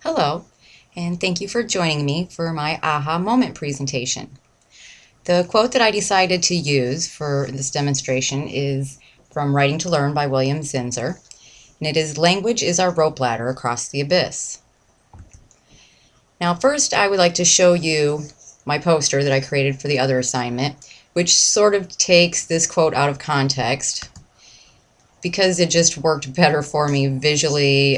Hello, and thank you for joining me for my aha moment presentation. The quote that I decided to use for this demonstration is from Writing to Learn by William Zinsser, and it is, "Language is our rope ladder across the abyss." Now first I would like to show you my poster that I created for the other assignment, which sort of takes this quote out of context because it just worked better for me visually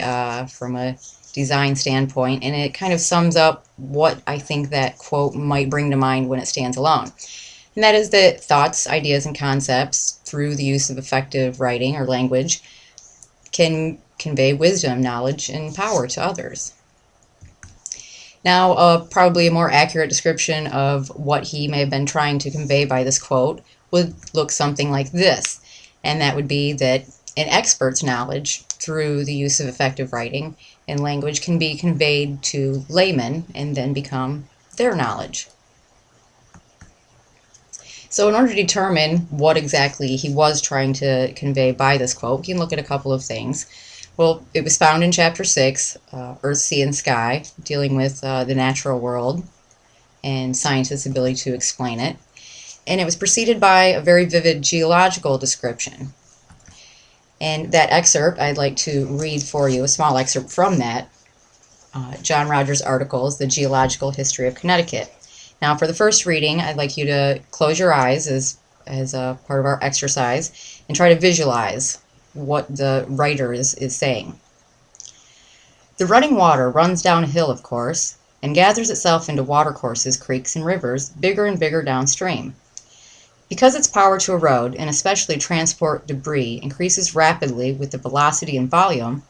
from a design standpoint, and it kind of sums up what I think that quote might bring to mind when it stands alone. And that is that thoughts, ideas, and concepts, through the use of effective writing or language, can convey wisdom, knowledge, and power to others. Now, probably a more accurate description of what he may have been trying to convey by this quote would look something like this, and that would be that an expert's knowledge through the use of effective writing and language can be conveyed to laymen and then become their knowledge. So in order to determine what exactly he was trying to convey by this quote, we can look at a couple of things. Well, it was found in Chapter 6, Earth, Sea, and Sky, dealing with the natural world and scientists' ability to explain it. And it was preceded by a very vivid geological description. And that excerpt, I'd like to read for you a small excerpt from that. John Rogers' article is The Geological History of Connecticut. Now, for the first reading, I'd like you to close your eyes as a part of our exercise and try to visualize what the writer is saying. "The running water runs downhill, of course, and gathers itself into watercourses, creeks, and rivers, bigger and bigger downstream. Because its power to erode, and especially transport debris, increases rapidly with the velocity and volume,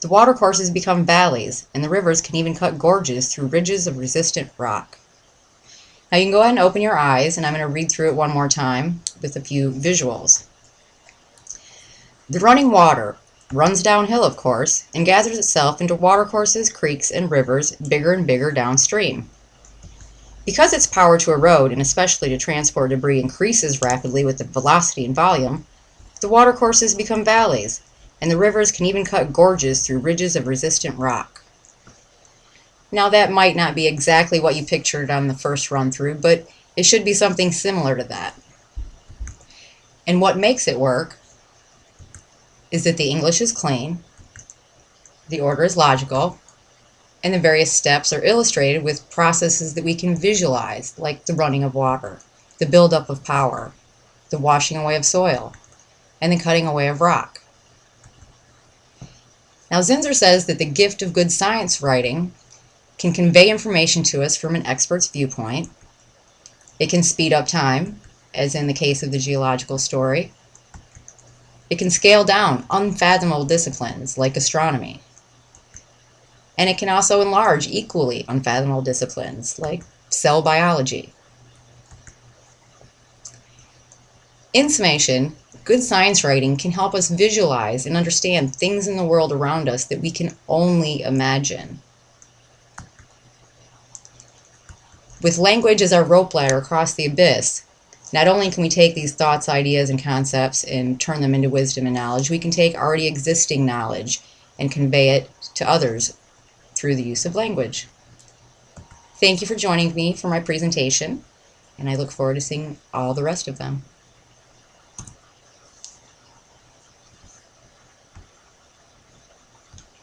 the watercourses become valleys, and the rivers can even cut gorges through ridges of resistant rock." Now you can go ahead and open your eyes, and I'm going to read through it one more time with a few visuals. "The running water runs downhill, of course, and gathers itself into watercourses, creeks, and rivers, bigger and bigger downstream. Because its power to erode, and especially to transport debris, increases rapidly with the velocity and volume, the watercourses become valleys, and the rivers can even cut gorges through ridges of resistant rock." Now that might not be exactly what you pictured on the first run-through, but it should be something similar to that. And what makes it work is that the English is clean, the order is logical, and the various steps are illustrated with processes that we can visualize, like the running of water, the buildup of power, the washing away of soil, and the cutting away of rock. Now, Zinsser says that the gift of good science writing can convey information to us from an expert's viewpoint. It can speed up time, as in the case of the geological story. It can scale down unfathomable disciplines like astronomy. And it can also enlarge equally unfathomable disciplines like cell biology. In summation, good science writing can help us visualize and understand things in the world around us that we can only imagine. With language as our rope ladder across the abyss, not only can we take these thoughts, ideas, and concepts and turn them into wisdom and knowledge, we can take already existing knowledge and convey it to others through the use of language. Thank you for joining me for my presentation, and I look forward to seeing all the rest of them.